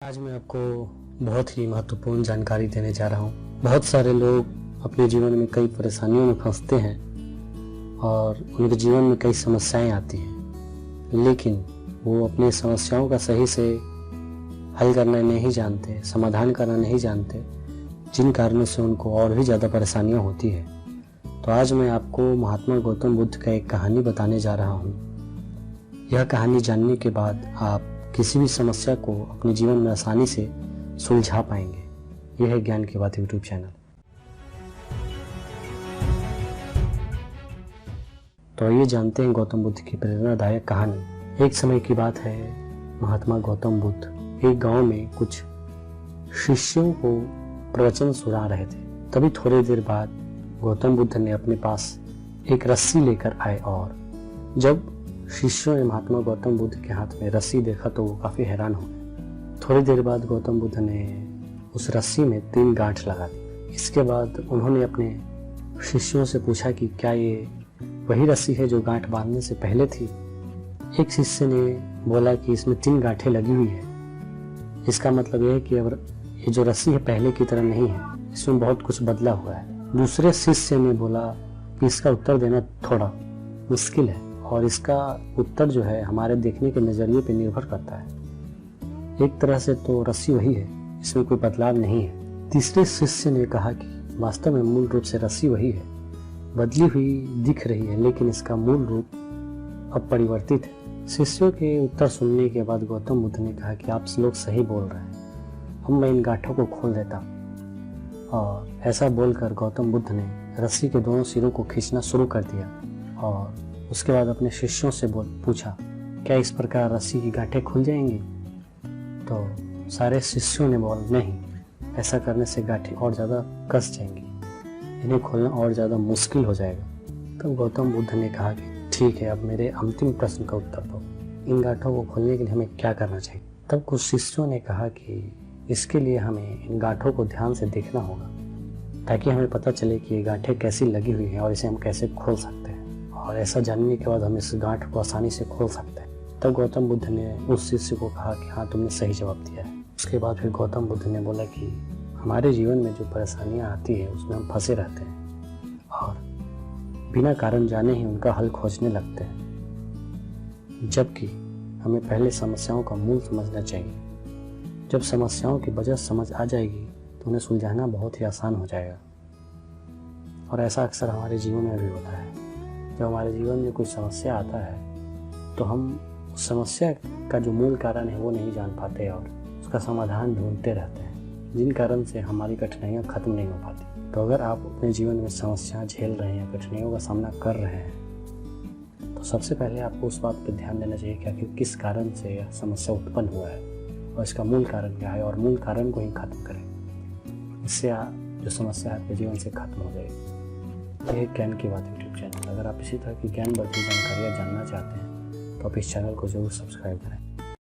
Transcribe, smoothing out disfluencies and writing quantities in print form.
आज मैं आपको बहुत ही महत्वपूर्ण जानकारी देने जा रहा हूँ। बहुत सारे लोग अपने जीवन में कई परेशानियों में फंसते हैं और उनके जीवन में कई समस्याएं आती हैं, लेकिन वो अपनी समस्याओं का सही से हल करना नहीं जानते, समाधान करना नहीं जानते, जिन कारणों से उनको और भी ज़्यादा परेशानियां होती है। तो आज मैं आपको महात्मा गौतम बुद्ध का एक कहानी बताने जा रहा हूँ। यह कहानी जानने के बाद आप किसी भी समस्या को अपने जीवन में आसानी से सुलझा पाएंगे। यह है ज्ञान की बात यूट्यूब चैनल। तो आइए जानते हैं गौतम बुद्ध की प्रेरणादायक कहानी। एक समय की बात है, महात्मा गौतम बुद्ध एक गांव में कुछ शिष्यों को प्रवचन सुना रहे थे। तभी थोड़ी देर बाद गौतम बुद्ध ने अपने पास एक रस्सी लेकर आए और जब शिष्यों ने महात्मा गौतम बुद्ध के हाथ में रस्सी देखा तो वो काफी हैरान हो गए। थोड़ी देर बाद गौतम बुद्ध ने उस रस्सी में 3 गांठ लगा दी। इसके बाद उन्होंने अपने शिष्यों से पूछा कि क्या ये वही रस्सी है जो गांठ बांधने से पहले थी। एक शिष्य ने बोला कि इसमें 3 गांठें लगी हुई है। इसका मतलब यह है कि अब ये जो रस्सी है पहले की तरह नहीं है, इसमें बहुत कुछ बदला हुआ है। दूसरे शिष्य ने बोला कि इसका उत्तर देना थोड़ा मुश्किल है और इसका उत्तर जो है हमारे देखने के नजरिए पर निर्भर करता है। एक तरह से तो रस्सी वही है, इसमें कोई बदलाव नहीं है। तीसरे शिष्य ने कहा कि वास्तव में मूल रूप से रस्सी वही है, बदली हुई दिख रही है, लेकिन इसका मूल रूप अब परिवर्तित है। शिष्यों के उत्तर सुनने के बाद गौतम बुद्ध ने कहा कि आप लोग सही बोल रहे हैं, अब मैं इन गांठों को खोल देता हूँ। और ऐसा बोलकर गौतम बुद्ध ने रस्सी के दोनों सिरों को खींचना शुरू कर दिया और उसके बाद अपने शिष्यों से पूछा, क्या इस प्रकार रस्सी की गांठें खुल जाएंगी? तो सारे शिष्यों ने बोला, नहीं, ऐसा करने से गांठें और ज़्यादा कस जाएंगी, इन्हें खोलना और ज़्यादा मुश्किल हो जाएगा। तब गौतम बुद्ध ने कहा कि ठीक है, अब मेरे अंतिम प्रश्न का उत्तर दो, इन गांठों को खोलने के लिए हमें क्या करना चाहिए? तब कुछ शिष्यों ने कहा कि इसके लिए हमें इन गांठों को ध्यान से देखना होगा ताकि हमें पता चले कि ये गांठें कैसी लगी हुई हैं और इसे हम कैसे खोल सकते हैं, और ऐसा जानने के बाद हम इस गांठ को आसानी से खोल सकते हैं। तब गौतम बुद्ध ने उस शिष्य को कहा कि हाँ, तुमने सही जवाब दिया है। उसके बाद फिर गौतम बुद्ध ने बोला कि हमारे जीवन में जो परेशानियां आती है उसमें हम फंसे रहते हैं और बिना कारण जाने ही उनका हल खोजने लगते हैं, जबकि हमें पहले समस्याओं का मूल समझना चाहिए। जब समस्याओं की वजह समझ आ जाएगी तो उन्हें सुलझाना बहुत ही आसान हो जाएगा। और ऐसा अक्सर हमारे जीवन में भी होता है। जब हमारे जीवन में कोई समस्या आता है तो हम उस समस्या का जो मूल कारण है वो नहीं जान पाते और उसका समाधान ढूंढते रहते हैं, जिन कारण से हमारी कठिनाइयाँ खत्म नहीं हो पाती। तो अगर आप अपने जीवन में समस्या झेल रहे हैं, कठिनाइयों का सामना कर रहे हैं, तो सबसे पहले आपको उस बात पर ध्यान देना चाहिए कि आखिर किस कारण से यह समस्या उत्पन्न हुआ है और इसका मूल कारण क्या है, और मूल कारण को ही खत्म करें। इससे जो समस्या आपके जीवन से खत्म हो जाएगी। यह ज्ञान की बात यूट्यूब चैनल। अगर आप इसी तरह की ज्ञानवर्धक जानकारियाँ जानना चाहते हैं तो आप इस चैनल को जरूर सब्सक्राइब करें।